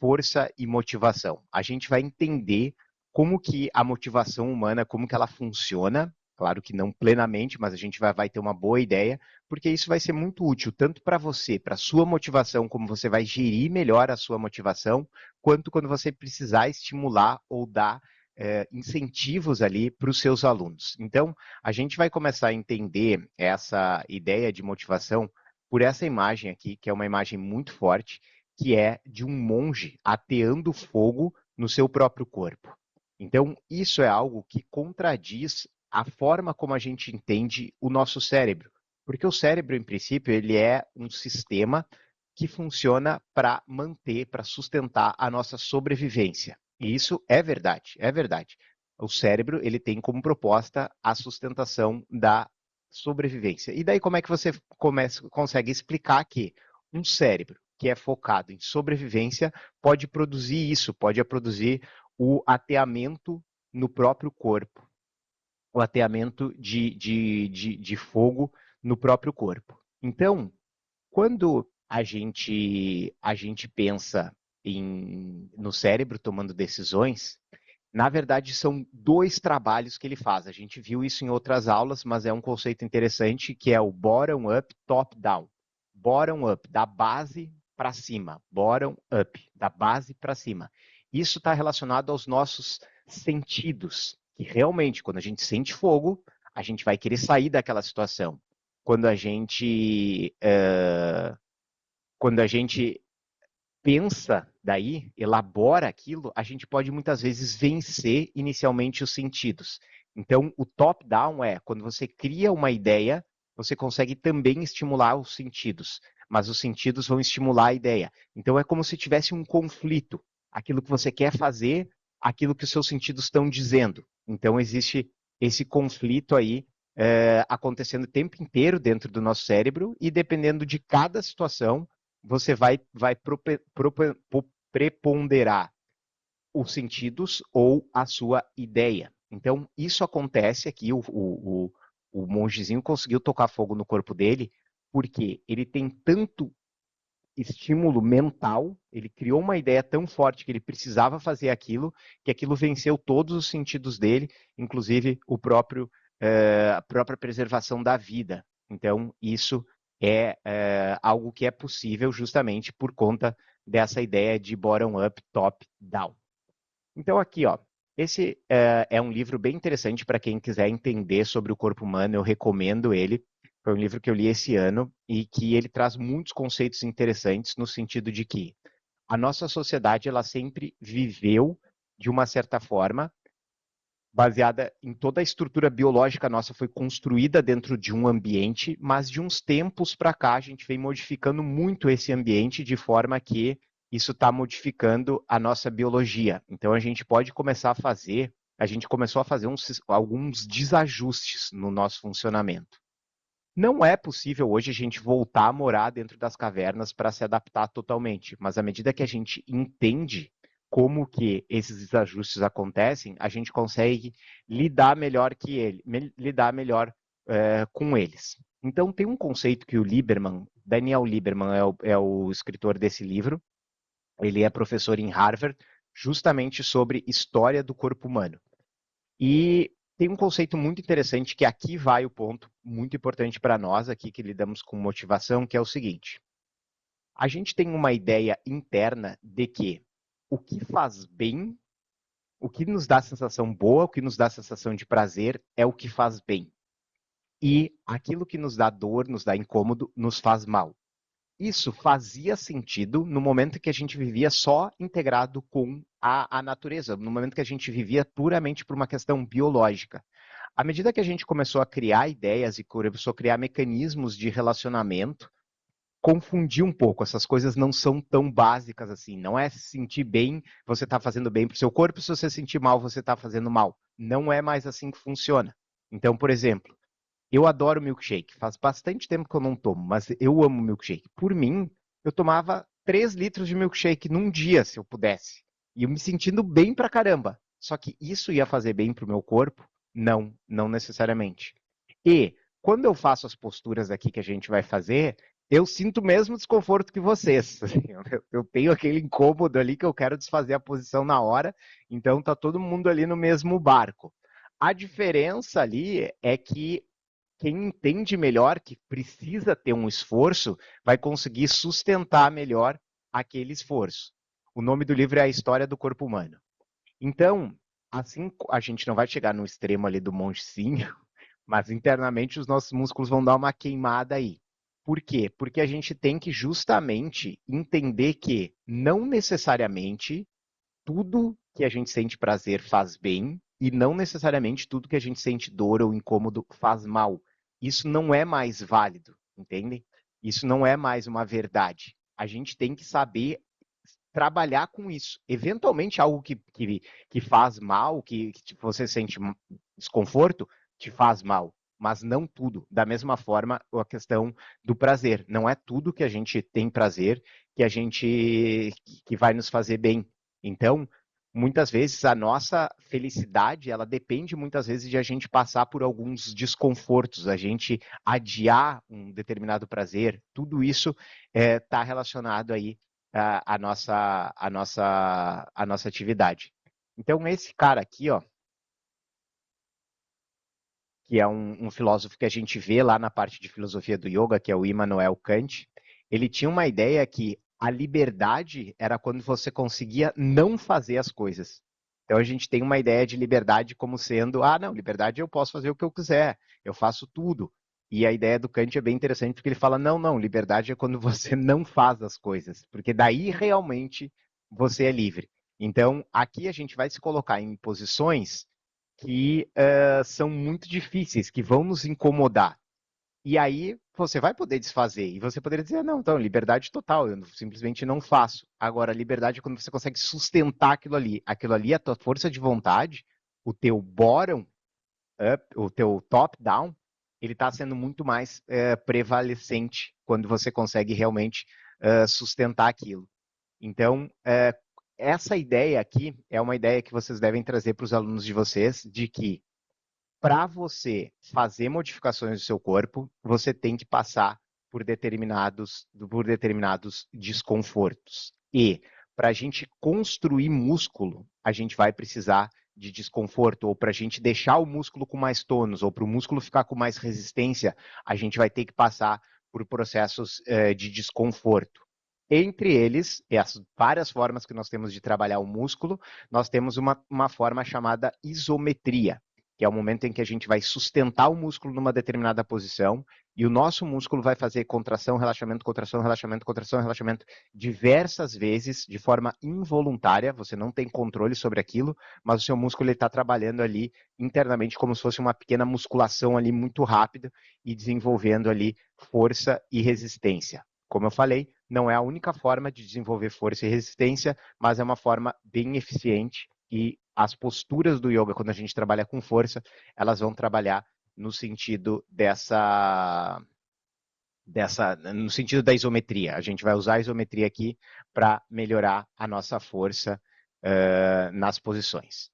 força e motivação. A gente vai entender como que a motivação humana, como que ela funciona, claro que não plenamente, mas a gente vai ter uma boa ideia, porque isso vai ser muito útil, tanto para você, para a sua motivação, como você vai gerir melhor a sua motivação, quanto quando você precisar estimular ou dar incentivos ali para os seus alunos. Então, a gente vai começar a entender essa ideia de motivação por essa imagem aqui, que é uma imagem muito forte, que é de um monge ateando fogo no seu próprio corpo. Então, isso é algo que contradiz a forma como a gente entende o nosso cérebro. Porque o cérebro, em princípio, ele é um sistema que funciona para manter, para sustentar a nossa sobrevivência. E isso é verdade, é verdade. O cérebro, ele tem como proposta a sustentação da sobrevivência. E daí como é que você consegue explicar que um cérebro que é focado em sobrevivência pode produzir isso, pode produzir o ateamento no próprio corpo, o ateamento de fogo no próprio corpo. Então, quando a gente pensa no cérebro tomando decisões, na verdade são dois trabalhos que ele faz. A gente viu isso em outras aulas, mas é um conceito interessante que é o bottom-up, top-down. Bottom-up, da base para cima. Bottom-up, da base para cima. Isso está relacionado aos nossos sentidos, que realmente, quando a gente sente fogo, a gente vai querer sair daquela situação. Quando a gente pensa daí, elabora aquilo, a gente pode muitas vezes vencer inicialmente os sentidos. Então, o top-down é quando você cria uma ideia, você consegue também estimular os sentidos, mas os sentidos vão estimular a ideia. Então, é como se tivesse um conflito. Aquilo que você quer fazer, aquilo que os seus sentidos estão dizendo. Então, existe esse conflito aí acontecendo o tempo inteiro dentro do nosso cérebro e dependendo de cada situação, você vai preponderar os sentidos ou a sua ideia. Então, isso acontece aqui, o mongezinho conseguiu tocar fogo no corpo dele, porque ele tem tanto estímulo mental, ele criou uma ideia tão forte que ele precisava fazer aquilo, que aquilo venceu todos os sentidos dele, inclusive a própria preservação da vida. Então, isso é algo que é possível justamente por conta dessa ideia de bottom-up, top-down. Então, aqui, ó, esse é um livro bem interessante para quem quiser entender sobre o corpo humano, eu recomendo ele. Foi um livro que eu li esse ano e que ele traz muitos conceitos interessantes no sentido de que a nossa sociedade ela sempre viveu de uma certa forma baseada em toda a estrutura biológica nossa foi construída dentro de um ambiente, mas de uns tempos para cá a gente vem modificando muito esse ambiente de forma que isso está modificando a nossa biologia. Então a gente começou a fazer alguns desajustes no nosso funcionamento. Não é possível hoje a gente voltar a morar dentro das cavernas para se adaptar totalmente, mas à medida que a gente entende como que esses desajustes acontecem, a gente consegue lidar melhor com eles. Então tem um conceito que o Lieberman, Daniel Lieberman é o escritor desse livro, ele é professor em Harvard, justamente sobre história do corpo humano. E tem um conceito muito interessante que aqui vai o ponto muito importante para nós aqui que lidamos com motivação, que é o seguinte: a gente tem uma ideia interna de que o que faz bem, o que nos dá sensação boa, o que nos dá sensação de prazer é o que faz bem. E aquilo que nos dá dor, nos dá incômodo, nos faz mal. Isso fazia sentido no momento que a gente vivia só integrado com a natureza, no momento que a gente vivia puramente por uma questão biológica. À medida que a gente começou a criar ideias e começou a criar mecanismos de relacionamento, confundir um pouco. Essas coisas não são tão básicas assim. Não é se sentir bem, você está fazendo bem para o seu corpo, se você sentir mal, você está fazendo mal. Não é mais assim que funciona. Então, por exemplo, eu adoro milkshake. Faz bastante tempo que eu não tomo, mas eu amo milkshake. Por mim, eu tomava 3 litros de milkshake num dia, se eu pudesse. E eu me sentindo bem pra caramba. Só que isso ia fazer bem pro meu corpo? Não necessariamente. E quando eu faço as posturas aqui que a gente vai fazer, eu sinto o mesmo desconforto que vocês. Assim, eu tenho aquele incômodo ali que eu quero desfazer a posição na hora, então tá todo mundo ali no mesmo barco. A diferença ali é que quem entende melhor que precisa ter um esforço vai conseguir sustentar melhor aquele esforço. O nome do livro é A História do Corpo Humano. Então, assim, a gente não vai chegar no extremo ali do mongezinho, mas internamente os nossos músculos vão dar uma queimada aí. Por quê? Porque a gente tem que justamente entender que não necessariamente tudo que a gente sente prazer faz bem e não necessariamente tudo que a gente sente dor ou incômodo faz mal. Isso não é mais válido, entende? Isso não é mais uma verdade. A gente tem que saber trabalhar com isso. Eventualmente, algo que faz mal, que você sente desconforto, te faz mal. Mas não tudo. Da mesma forma, a questão do prazer. Não é tudo que a gente tem prazer que vai nos fazer bem. Então, muitas vezes a nossa felicidade, ela depende muitas vezes de a gente passar por alguns desconfortos, a gente adiar um determinado prazer. Tudo isso está relacionado aí a nossa atividade. Então, esse cara aqui, ó, que é um filósofo que a gente vê lá na parte de filosofia do yoga, que é o Immanuel Kant, ele tinha uma ideia que a liberdade era quando você conseguia não fazer as coisas. Então a gente tem uma ideia de liberdade como sendo, ah, não, liberdade eu posso fazer o que eu quiser, eu faço tudo. E a ideia do Kant é bem interessante porque ele fala, não, não, liberdade é quando você não faz as coisas, porque daí realmente você é livre. Então aqui a gente vai se colocar em posições que são muito difíceis, que vão nos incomodar. E aí você vai poder desfazer. E você poderia dizer, não, então, liberdade total, eu simplesmente não faço. Agora, liberdade é quando você consegue sustentar aquilo ali. Aquilo ali, a tua força de vontade, o teu bottom up, o teu top down, ele está sendo muito mais prevalecente quando você consegue realmente sustentar aquilo. Então, essa ideia aqui é uma ideia que vocês devem trazer para os alunos de vocês, de que para você fazer modificações do seu corpo, você tem que passar por determinados desconfortos. E para a gente construir músculo, a gente vai precisar de desconforto, ou para a gente deixar o músculo com mais tônus, ou para o músculo ficar com mais resistência, a gente vai ter que passar por processos de desconforto. Entre eles, e as várias formas que nós temos de trabalhar o músculo, nós temos uma forma chamada isometria, que é o momento em que a gente vai sustentar o músculo numa determinada posição e o nosso músculo vai fazer contração, relaxamento, contração, relaxamento, contração, relaxamento diversas vezes de forma involuntária. Você não tem controle sobre aquilo, mas o seu músculo está trabalhando ali internamente como se fosse uma pequena musculação ali muito rápida e desenvolvendo ali força e resistência. Como eu falei, não é a única forma de desenvolver força e resistência, mas é uma forma bem eficiente e as posturas do yoga, quando a gente trabalha com força, elas vão trabalhar no sentido no sentido da isometria. A gente vai usar a isometria aqui para melhorar a nossa força nas posições.